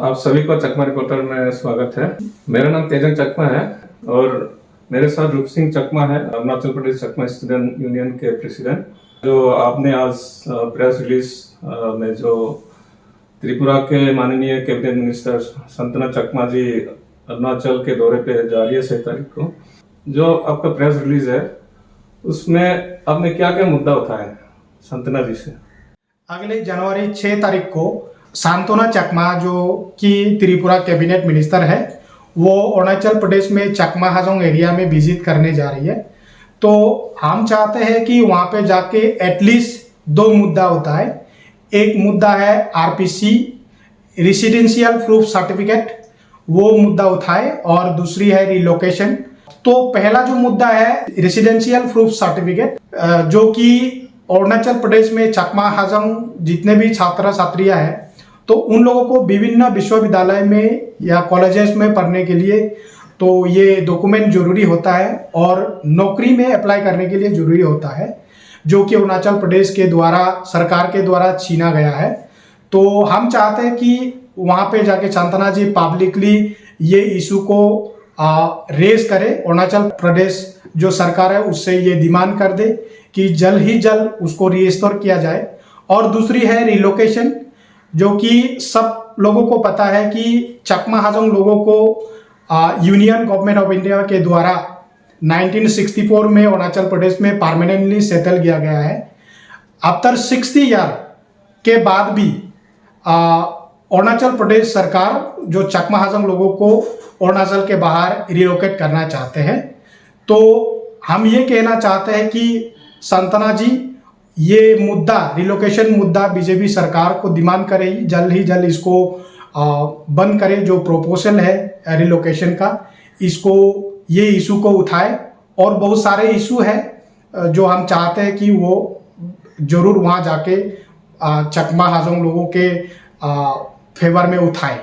आप सभी को चकमा रिपोर्टर में स्वागत है। मेरा नाम तेजन चकमा है और मेरे साथ रूप सिंह चकमा है, अरुणाचल प्रदेश चकमा स्टूडेंट यूनियन के प्रेसिडेंट। जो आपने आज प्रेस रिलीज में जो त्रिपुरा के माननीय कैबिनेट मिनिस्टर संतना चकमा जी अरुणाचल के दौरे पे जा रही है 6 तारीख को, जो आपका प्रेस रिलीज है उसमें आपने क्या क्या मुद्दा उठाया संतना जी से? अगले जनवरी 6 तारीख को सांत्वना चकमा जो कि त्रिपुरा कैबिनेट मिनिस्टर है, वो अरुणाचल प्रदेश में चकमा हाजोंग एरिया में विजिट करने जा रही है। तो हम चाहते हैं कि वहाँ पे जाके एटलीस्ट 2 मुद्दा होता है। एक मुद्दा है आरपीसी रेसिडेंशियल प्रूफ सर्टिफिकेट, वो मुद्दा उठाए, और दूसरी है रिलोकेशन। तो पहला जो मुद्दा है रेसिडेंशियल प्रूफ सर्टिफिकेट, जो कि अरुणाचल प्रदेश में चकमा हाजोंग जितने भी छात्र छात्रियां हैं, तो उन लोगों को विभिन्न विश्वविद्यालय में या कॉलेजेस में पढ़ने के लिए तो ये डॉक्यूमेंट जरूरी होता है, और नौकरी में अप्लाई करने के लिए जरूरी होता है, जो कि अरुणाचल प्रदेश के द्वारा सरकार के द्वारा छीना गया है। तो हम चाहते हैं कि वहाँ पे जाके संतना जी पब्लिकली ये इशू को रेज करे, अरुणाचल प्रदेश जो सरकार है उससे ये डिमांड कर दे कि जल्द ही जल्द उसको रिस्टोर किया जाए। और दूसरी है रिलोकेशन, जो कि सब लोगों को पता है कि चकमा हाजोंग लोगों को यूनियन गवर्नमेंट ऑफ इंडिया के द्वारा 1964 में अरुणाचल प्रदेश में परमानेंटली सेटल किया गया है। आफ्टर 60 ईयर के बाद भी अरुणाचल प्रदेश सरकार जो चकमा हाजोंग लोगों को अरुणाचल के बाहर रिलोकेट करना चाहते हैं। तो हम ये कहना चाहते हैं कि संतना जी ये मुद्दा रिलोकेशन मुद्दा बीजेपी सरकार को डिमांड करे, जल्द ही जल्द इसको बंद करे। जो प्रोपोजल है रिलोकेशन का, इसको ये इशू को उठाए। और बहुत सारे इशू है जो हम चाहते हैं कि वो जरूर वहाँ जाके चकमा हाजोंग लोगों के फेवर में उठाए।